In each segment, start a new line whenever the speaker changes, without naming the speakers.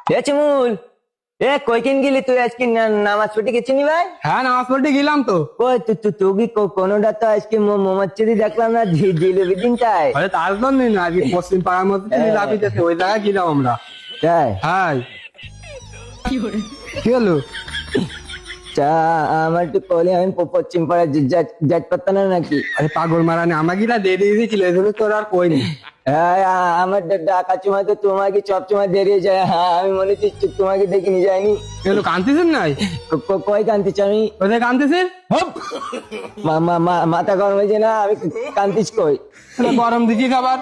চিমুল, কয়দিন গেলি তুই আজকে নামাজ পড়তে গেছিনি ভাই?
হ্যাঁ, নামাজ পড়তে গেলাম তো।
কই তুই কোনোটা তো আজকে মোমাচ্ছিদি দেখলাম না, জিলেবি দিনটায়।
আরে তার জন্য না, আজকে পশ্চিম পাড়ার মধ্যে জিলাপি দিতেছে, ওই জায়গায় গেলাম আমরা।
তাই?
হ্যাঁ। কি হলো?
চা আমার একটু কলে, আমি পশ্চিম পাড়ায় যাইতে পারতাম না নাকি?
আরে পাগল মারানি, আমাকে না দিয়ে দিয়েছিল, এই জন্য তোর আর কইনি।
হ্যাঁ, আমার ডাকা চুমা তো তোমাকে চপ চুমা দেরিয়ে যায়। হ্যাঁ, আমি মনে হচ্ছে তোমাকে দেখিনি যায়নি।
কি হলো, কাঁদতেছেন নাই?
কই কান্তিছ আমি?
কোথায় কাঁদতেছেন?
মাথা গরম হয়েছে না, আমি কান্তিস কই?
গরম দিচ্ছি খাবার।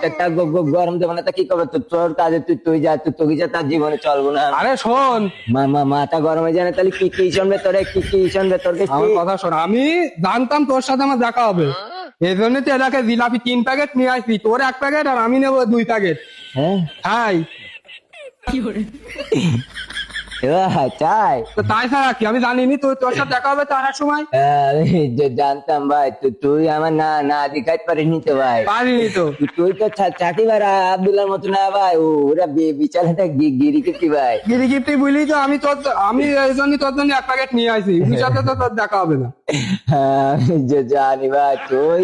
গরম দেবো না তা কি করবে? তোর কাজে তুই যা, তুই যা, তার জীবনে চলবো না।
আরে শোন,
মাথা গরম হয়ে যায় না, তাহলে কি শুনবে তোরে? কি শুনবে তোর?
আমার কথা শোন, আমি জানতাম তোর সাথে আমার দেখা হবে, এই জন্য তো এলাকায় জিলাপি 3 প্যাকেট নিয়ে আসবি, তোর 1 প্যাকেট আর আমি নেবো 2 প্যাকেট।
হ্যাঁ,
হাই।
চাই
তো তাই ছাড়া কি, আমি জানিনি তোর সাথে দেখা হবে তার সময়।
আমি জানতাম ভাই, তুই আমার না না দেখাইতে পারিনি তো ভাই।
পারিনি তো।
তুই তো চাকরি ভাই আব্দুল্লার মতো না ভাই, ওরা বিচারাটা গিরি কি ভাই।
গিরি গিফটি বুঝলি তো, আমি এই জন্য তোর জন্য 1 প্যাকেট নিয়ে আসি, ওর সাথে তো তোর দেখা হবে না।
আমি জানি ভাই, তুই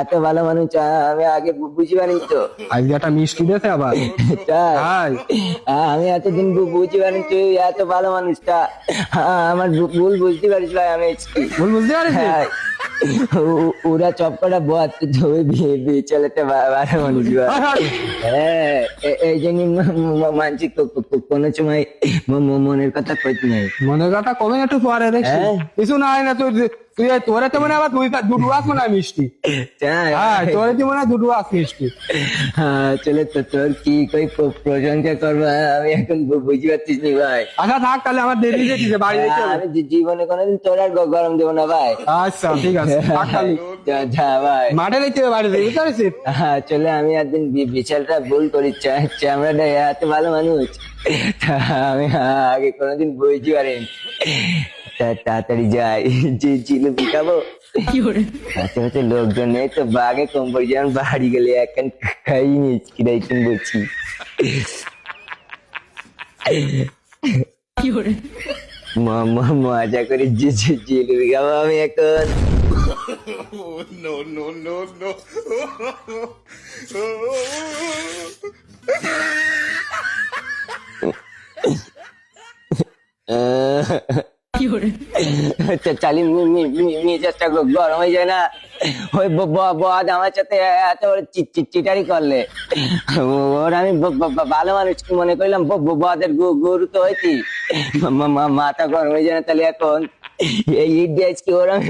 এত ভালো মানুষ আমি আগে বুঝি পারিনি তো।
আজকে একটা মিষ্টি দিয়েছে আবার।
তাই?
হাই।
আমি এতদিন বুঝতে পারিনি তুই এত ভালো মানুষটা। আমার ভুল বুঝতে পারিস ভাই, আমি
ভুল বুঝতে পারিস?
হ্যাঁ, ওরা চপকটা বদ, তুই বিচলেতে ভালো মানুষ ভাই। হ্যাঁ, এই জন্য মানছি কোনো সময় মনের কথা কইতে নাই।
মনের কথা কমে একটু পরে দেখছি।
হ্যাঁ।
কিছু নাই না, তুই তোরে তো মনে হয় আবার দুটো আস মনে হয় মিষ্টি।
তাই?
হ্যাঁ, তোরে কি মনে হয় দুটো আস মিষ্টি।
হ্যাঁ, চলে তো তোর কি কই প্রশংসা করবো, আমি এখন বুঝতে পারছিস নি ভাই।
আচ্ছা থাক, তাহলে আমার দেরি দেখছি, বাড়ি দেখতে হবে।
আমি জীবনে কোনোদিন তোর আর গরম দেবো না ভাই।
আচ্ছা ঠিক আছে, থাক তাহলে।
যা ভাই।
মাঠে দেখতে হবে, বাড়ি দেখতে পারছিস?
হ্যাঁ, চলে আমি একদিন বিশালটা ভুল করি, আমরা এত ভালো মানুষ তা আমি আগে কোনোদিন বুঝতে পারিনি। তাড়াতাড়ি যাই, যে জিলিপি খাবো। আশেপাশে লোকজন নেই তো, বাঘে কম পড়ে যেমন বাড়ি গেলে এখন খাই মিচকিরাই বলছি। মজা করে জিলিপি খাবো আমি এখন।
No, no, no, no.
চালি মেজাজটা গরম হয়ে যায় না, ওই বদ আমার সাথে এত বড় চিটারি করলে। ওর আমি ভালো মানুষ মনে করলাম, বদের গরু তো হয়েছি। মাথা গরম হয়ে যায় না, তাহলে এখন এই ইট দিয়ে আজকে ওর আমি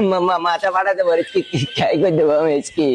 মাথা ফাটাতে পারি, কি খাই করে দেবো আমি আজকে।